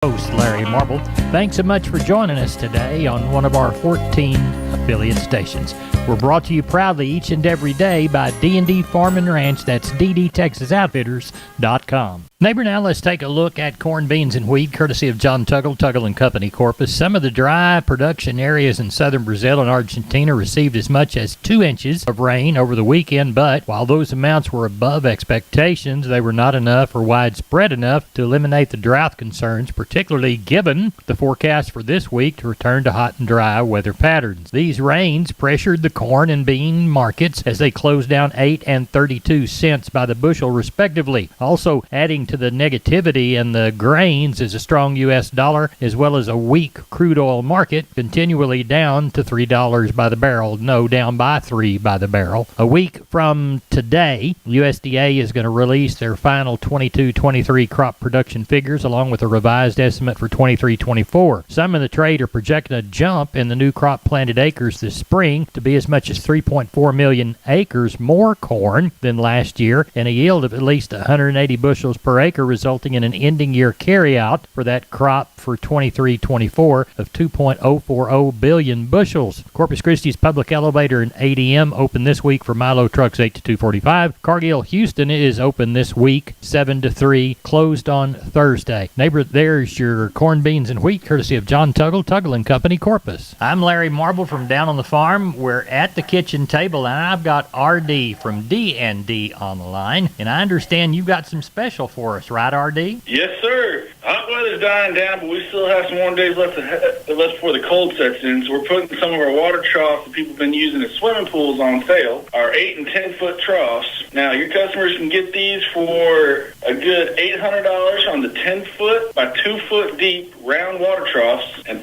Host Larry Marble. Thanks so much for joining us today on one of our 14 affiliate stations. We're brought to you proudly each and every day by D&D Farm and Ranch. That's ddtexasoutfitters.com. Neighbor, now let's take a look at corn, beans, and wheat, courtesy of John Tuggle & Company, Corpus. Some of the dry production areas in southern Brazil and Argentina received as much as 2 inches of rain over the weekend, but while those amounts were above expectations, they were not enough or widespread enough to eliminate the drought concerns, particularly given the forecast for this week to return to hot and dry weather patterns. These rains pressured the corn and bean markets as they closed down 8 and 32 cents by the bushel, respectively. Also adding to the negativity in the grains is a strong U.S. dollar, as well as a weak crude oil market, continually down to $3 by the barrel. No, down by $3 by the barrel. A week from today, USDA is going to release their final 22-23 crop production figures, along with a revised estimate for 23-24. Some in the trade are projecting a jump in the new crop planted acres this spring to be as much as 3.4 million acres more corn than last year, and a yield of at least 180 bushels per acre, resulting in an ending year carryout for that crop for 23-24 of 2.040 billion bushels. Corpus Christi's Public Elevator and ADM open this week for Milo trucks 8 to 2:45. Cargill Houston is open this week 7 to 3, closed on Thursday. Neighbor, there's your corn, beans, and wheat, courtesy of John Tuggle & Company, Corpus. I'm Larry Marble from down on the farm. We're at the kitchen table, and I've got RD from D&D on the line, and I understand you've got some special for us, right, RD? Yes, sir. Hot weather's dying down, but we still have some warm days left before the cold sets in, so we're putting some of our water troughs that people have been using as swimming pools on sale, our 8 and 10 foot troughs. Now, your customers can get these for a good $800 on the 10 foot by 2 foot deep round water troughs, and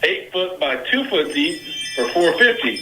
8 foot by 2 foot deep for $450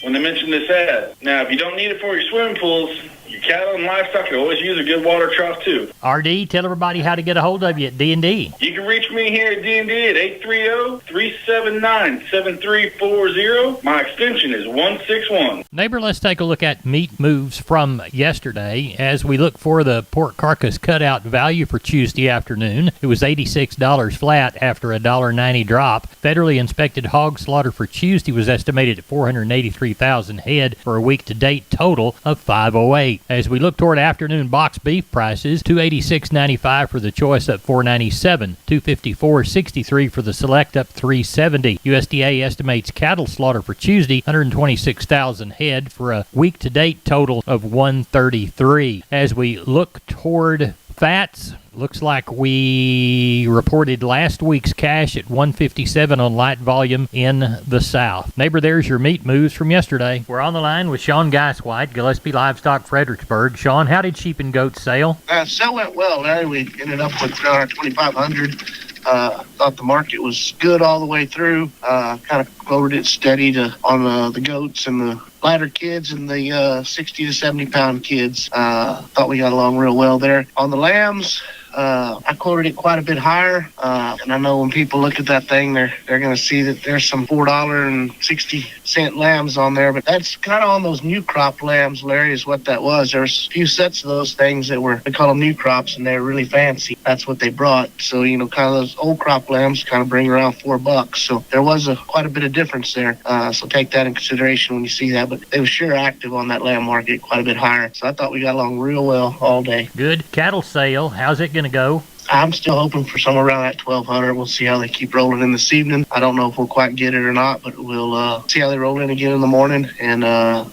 when they mention this ad. Now, if you don't need it for your swimming pools, your cattle and livestock can always use a good water trough too. RD, tell everybody how to get a hold of you at D&D. You can reach me here at D&D at 830-379-7340. My extension is 161. Neighbor, let's take a look at meat moves from yesterday as we look for the pork carcass cutout value for Tuesday afternoon. It was $86 flat after a $1.90 drop. Federally inspected hog slaughter for Tuesday was estimated at 483,000 head for a week-to-date total of 508. As we look toward afternoon box beef prices, $286.95 for the choice, up $497, $254.63 for the select, up $370. USDA estimates cattle slaughter for Tuesday 126,000 head for a week-to-date total of 133. As we look toward fats, looks like we reported last week's cash at 157 on light volume in the South. Neighbor, there's your meat moves from yesterday. We're on the line with Sean Geiswhite, Gillespie Livestock, Fredericksburg. Sean, how did sheep and goats sale? Sale went well, Larry. We ended up with around 2,500. Thought the market was good all the way through. Kind of quoted it steady on the goats and the lighter kids and the 60 to 70 pound kids. Thought we got along real well there. On the lambs, I quoted it quite a bit higher, and I know when people look at that thing, they're going to see that there's some $4.60 lambs on there, but that's kind of on those new crop lambs, Larry, is what that was. There's a few sets of those things that they call them new crops, and they're really fancy. That's what they brought. So, kind of those old crop lambs kind of bring around $4. So there was quite a bit of difference there. So take that in consideration when you see that, but they were sure active on that lamb market quite a bit higher. So I thought we got along real well all day. Good. Cattle sale, how's it going to go? I'm still hoping for somewhere around that 1,200. We'll see how they keep rolling in this evening. I don't know if we'll quite get it or not, but we'll see how they roll in again in the morning, and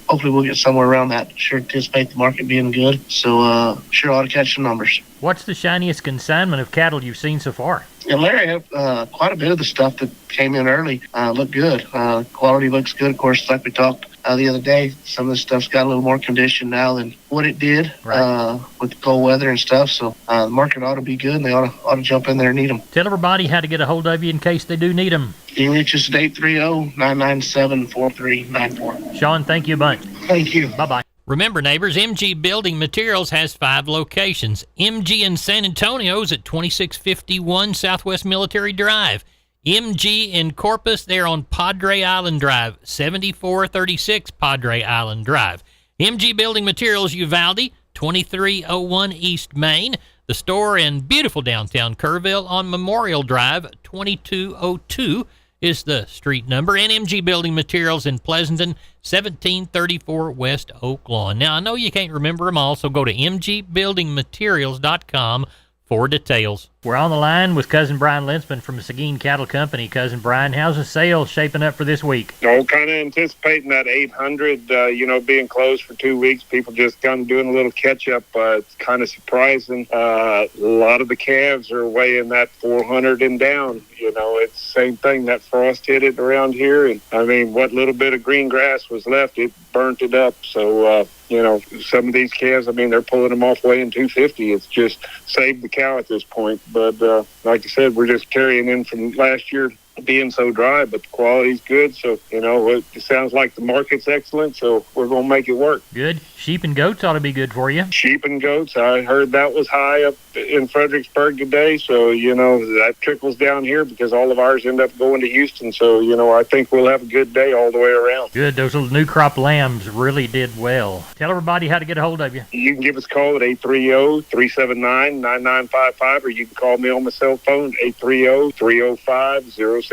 hopefully we'll get somewhere around that. Sure anticipate the market being good, so sure ought to catch some numbers. What's the shiniest consignment of cattle you've seen so far? Yeah, Larry, quite a bit of the stuff that came in early looked good. Quality looks good, of course, like we talked the other day. Some of the stuff's got a little more condition now than what it did with the cold weather and stuff. So the market ought to be good, and they ought to jump in there and need them. Tell everybody how to get a hold of you in case they do need them. You can reach us at 830-997-4394. Sean, thank you a bunch. Thank you. Bye-bye. Remember, neighbors, MG Building Materials has 5 locations. MG in San Antonio is at 2651 Southwest Military Drive. MG in Corpus, they're on Padre Island Drive, 7436 Padre Island Drive. MG Building Materials Uvalde, 2301 East Main. The store in beautiful downtown Kerrville on Memorial Drive, 2202 is the street number. And MG Building Materials in Pleasanton, 1734 West Oak Lawn. Now, I know you can't remember them all, so go to mgbuildingmaterials.com for details. We're on the line with Cousin Brian Linsman from the Seguin Cattle Company. Cousin Brian, how's the sales shaping up for this week? Kind of anticipating that 800, being closed for 2 weeks. People just kind of doing a little catch-up. It's kind of surprising. A lot of the calves are weighing that 400 and down. It's the same thing. That frost hit it around here. And, what little bit of green grass was left, it burnt it up. So, some of these calves, they're pulling them off weighing 250. It's just saved the cow at this point. But like I said, we're just carrying in from last year being so dry, but the quality's good. So, it sounds like the market's excellent, so we're going to make it work. Good. Sheep and goats ought to be good for you. Sheep and goats, I heard that was high up in Fredericksburg today. So, that trickles down here because all of ours end up going to Houston. So, I think we'll have a good day all the way around. Good. Those little new crop lambs really did well. Tell everybody how to get a hold of you. You can give us a call at 830-379-9955, or you can call me on my cell phone, 830-305-0652.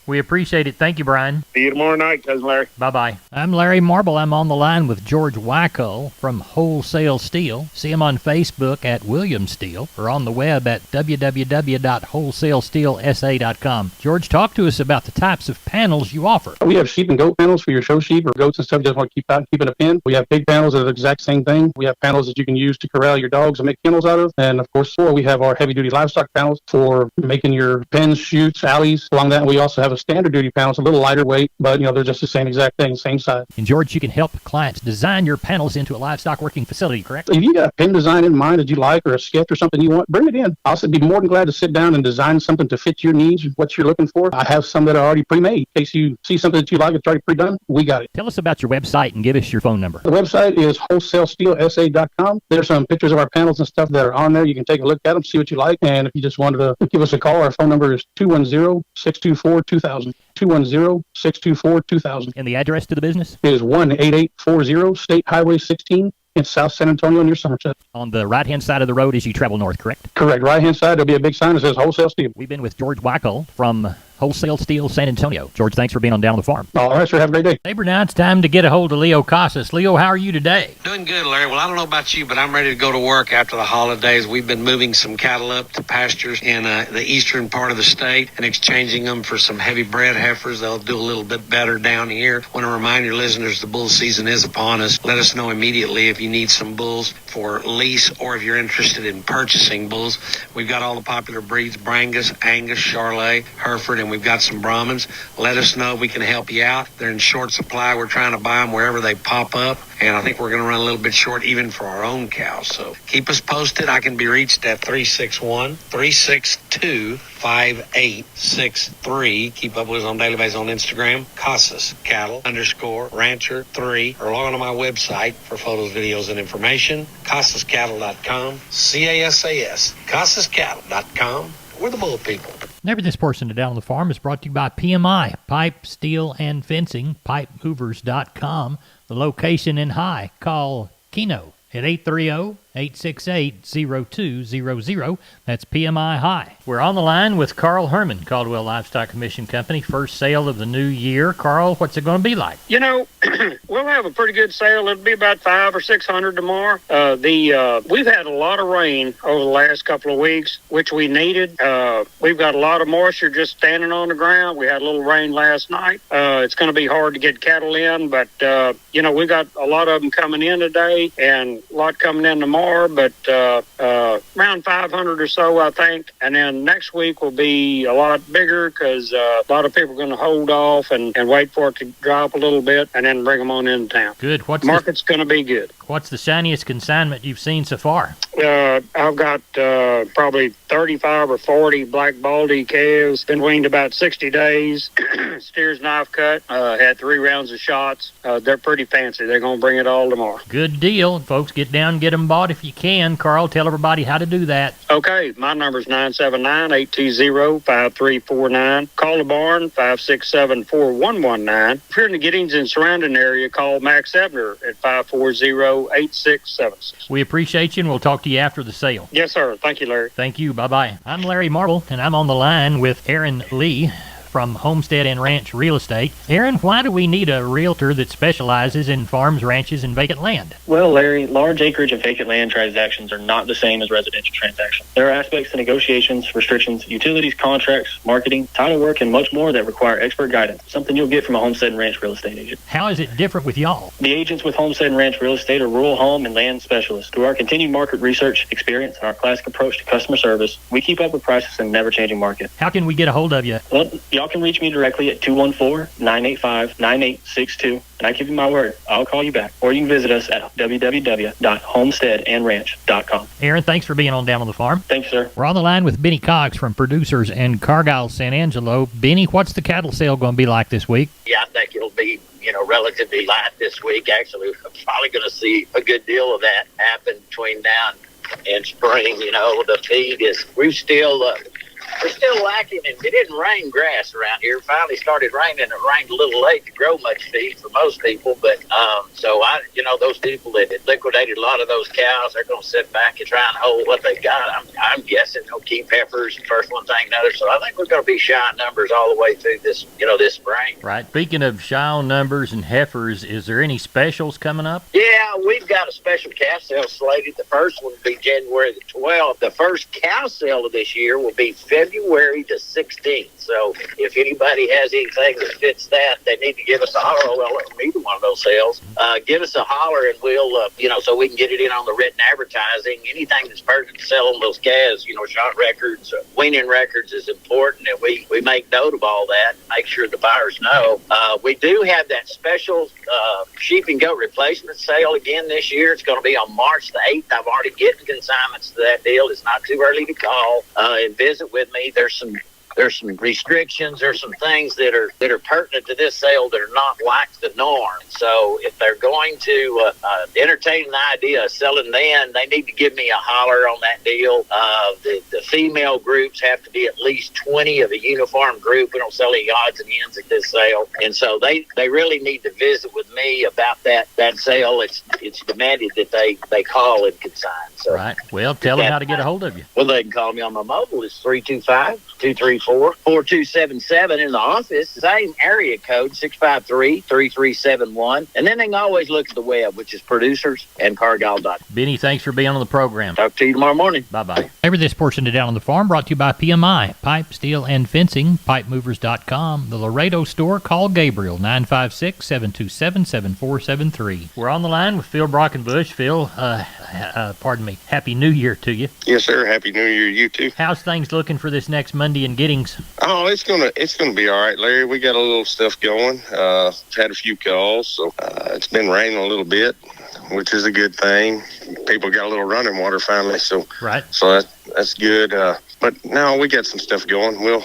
We appreciate it. Thank you, Brian. See you tomorrow night, Cousin Larry. Bye-bye. I'm Larry Marble. I'm on the line with George Wyckoll from Wholesale Steel. See him on Facebook at William Steel or on the web at www.wholesalesteelsa.com. George, talk to us about the types of panels you offer. We have sheep and goat panels for your show sheep or goats and stuff you just want to keep out and keep in a pen. We have big panels that are the exact same thing. We have panels that you can use to corral your dogs and make kennels out of. And, of course, we have our heavy-duty livestock panels for making your pens, chutes, alleys. Along that, we also have a standard duty panel. It's a little lighter weight, but they're just the same exact thing, same size. And George, you can help clients design your panels into a livestock working facility, correct? If you got a pen design in mind that you like or a sketch or something you want, bring it in. I'll be more than glad to sit down and design something to fit your needs, what you're looking for. I have some that are already pre-made. In case you see something that you like that's already pre-done, we got it. Tell us about your website and give us your phone number. The website is wholesalesteelsa.com. There's some pictures of our panels and stuff that are on there. You can take a look at them, see what you like. And if you just wanted to give us a call, our phone number is 210-624-2000. 210-624-2000. And the address to the business? It is 18840 State Highway 16 in South San Antonio near Somerset. On the right-hand side of the road as you travel north, correct? Correct. Right-hand side, there'll be a big sign that says Wholesale Steel. We've been with George Wyckoll from Wholesale Steel San Antonio. George, thanks for being on Down on the Farm. All right, sir. Have a great day. Neighbor, now it's time to get a hold of Leo Casas. Leo, how are you today? Doing good, Larry. Well, I don't know about you, but I'm ready to go to work after the holidays. We've been moving some cattle up to pastures in the eastern part of the state and exchanging them for some heavy bred heifers. They'll do a little bit better down here. Want to remind your listeners the bull season is upon us. Let us know immediately if you need some bulls for lease or if you're interested in purchasing bulls. We've got all the popular breeds, Brangus, Angus, Charolais, Hereford, and we've got some Brahmins. Let us know. We can help you out. They're in short supply. We're trying to buy them wherever they pop up. And I think we're going to run a little bit short even for our own cows. So keep us posted. I can be reached at 361-362-5863. Keep up with us on daily basis on Instagram, Casas Cattle _Rancher 3, or log on to my website for photos, videos, and information, CasasCattle.com, CASAS, CasasCattle.com. We're the bull people. Neighbor, this portion of Down on the Farm is brought to you by PMI, Pipe, Steel, and Fencing, PipeMovers.com. The location in High. Call Keno at 830-868-0200. That's PMI High. We're on the line with Carl Herman, Caldwell Livestock Commission Company. First sale of the new year. Carl, what's it going to be like? We'll have a pretty good sale. It'll be about 500 or 600 tomorrow. We've had a lot of rain over the last couple of weeks, which we needed. We've got a lot of moisture just standing on the ground. We had a little rain last night. It's going to be hard to get cattle in, but we got a lot of them coming in today and a lot coming in tomorrow, but around 500 or so, I think. And then next week will be a lot bigger because a lot of people are going to hold off and wait for it to drop a little bit and then bring them on into town. Good. Market's going to be good. What's the shiniest consignment you've seen so far? I've got probably 35 or 40 black baldy calves. Been weaned about 60 days. Steers knife cut. Had 3 rounds of shots. They're pretty fancy. They're going to bring it all tomorrow. Good deal. Folks, get down and get them bought if you can. Carl, tell everybody how to do that. Okay. My number's 979-820-5349. Call the barn, 567-4119. If you're in the Giddings and surrounding area, call Max Ebner at 540 630-8676. We appreciate you, and we'll talk to you after the sale. Yes, sir. Thank you, Larry. Thank you. Bye-bye. I'm Larry Marble, and I'm on the line with Aaron Lee from Homestead and Ranch Real Estate. Aaron, why do we need a realtor that specializes in farms, ranches, and vacant land? Well, Larry, large acreage and vacant land transactions are not the same as residential transactions. There are aspects to negotiations, restrictions, utilities, contracts, marketing, title work, and much more that require expert guidance, something you'll get from a Homestead and Ranch Real Estate agent. How is it different with y'all? The agents with Homestead and Ranch Real Estate are rural home and land specialists. Through our continued market research, experience, and our classic approach to customer service, we keep up with prices in an ever-changing market. How can we get a hold of you? Well, y'all can reach me directly at 214-985-9862, and I give you my word, I'll call you back. Or you can visit us at www.homesteadandranch.com. Aaron, thanks for being on Down on the Farm. Thanks, sir. We're on the line with Benny Cox from Producers in Cargyle, San Angelo. Benny, what's the cattle sale going to be like this week? Yeah, I think it'll be, relatively light this week. Actually, I'm probably going to see a good deal of that happen between now and spring. The feed is, we're still lacking, and it didn't rain grass around here. It finally started raining. It rained a little late to grow much feed for most people, but those people that had liquidated a lot of those cows, they're going to sit back and try and hold what they've got. I'm guessing they'll keep heifers first one thing another. So I think we're going to be shy on numbers all the way through this spring. Right. Speaking of shy on numbers and heifers, is there any specials coming up? Yeah, we've got a special calf sale slated. The first one will be January the 12th. The first cow sale of this year will be February the 16th. So if anybody has anything that fits that, they need to give us a holler. Well, let me do one of those sales. Give us a holler, and we'll, so we can get it in on the written advertising. Anything that's pertinent to selling those calves, shot records, weaning records is important, and we make note of all that and make sure the buyers know. We do have that special sheep and goat replacement sale again this year. It's going to be on March the 8th. I've already getting consignments to that deal. It's not too early to call and visit with me. There's some restrictions. There's some things that are pertinent to this sale that are not like the norm. So if they're going to entertain the idea of selling then, they need to give me a holler on that deal. The female groups have to be at least 20 of a uniform group. We don't sell any odds and ends at this sale. And so they really need to visit with me about that sale. It's demanded that they call and consign. So right. Well, tell them how to get a hold of you. Well, they can call me on my mobile. It's 325-234-4277. In the office, same area code, 653-3371. And then they can always look at the web, which is producersandcargyle.com. Benny, thanks for being on the program. Talk to you tomorrow morning. Bye-bye. Over this portion of Down on the Farm brought to you by PMI, Pipe, Steel, and Fencing, pipemovers.com. The Laredo store, call Gabriel, 956-727-7473. We're on the line with Phil Brockenbush. Phil, Happy New Year to you. Yes, sir. Happy New Year to you too. How's things looking for this next Monday in Giddings? Oh, it's gonna be all right, Larry. We got a little stuff going. Had a few calls, so it's been raining a little bit, which is a good thing. People got a little running water finally, so right. So that's good. But now we got some stuff going. We'll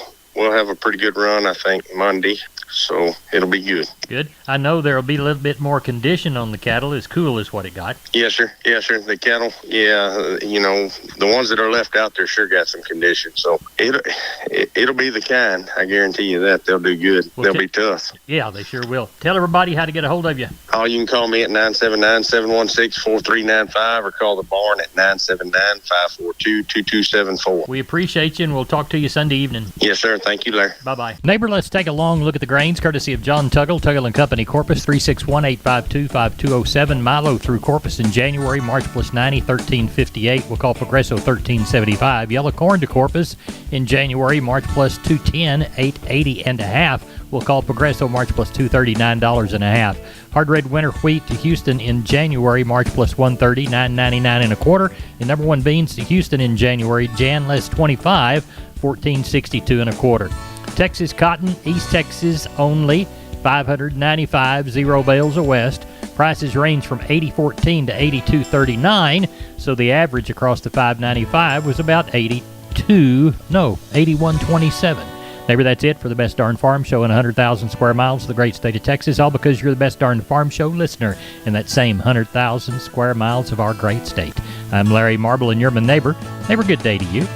have a pretty good run, I think, Monday. So it'll be good. Good. I know there'll be a little bit more condition on the cattle. As cool as what it got. Yes, sir. The cattle, the ones that are left out there sure got some condition. So it'll be the kind. I guarantee you that. They'll do good. Well, they'll be tough. Yeah, they sure will. Tell everybody how to get a hold of you. Oh, you can call me at 979-716-4395 or call the barn at 979-542-2274. We appreciate you, and we'll talk to you Sunday evening. Yes, sir. Thank you, Larry. Bye-bye. Neighbor, let's take a long look at the grains, courtesy of John Tuggle, Tuggle & Company, Corpus, 361-852-5207. Milo through Corpus in January, March plus 90, 1358. We'll call Progresso 1375. Yellow corn to Corpus in January, March plus 210, 880 and a half. We'll call Progresso March plus $239 and a half. Hard red winter wheat to Houston in January, March plus 130, $9.99 and a quarter. And number one beans to Houston in January, Jan less 25, $14.62 and a quarter. Texas cotton, East Texas only, 595, 0 bales of west. Prices range from $80.14 to $82.39, so the average across the 595 was about $81.27. Neighbor, that's it for the Best Darn Farm Show in 100,000 square miles of the great state of Texas, all because you're the Best Darn Farm Show listener in that same 100,000 square miles of our great state. I'm Larry Marble, and you're my neighbor. Neighbor, good day to you.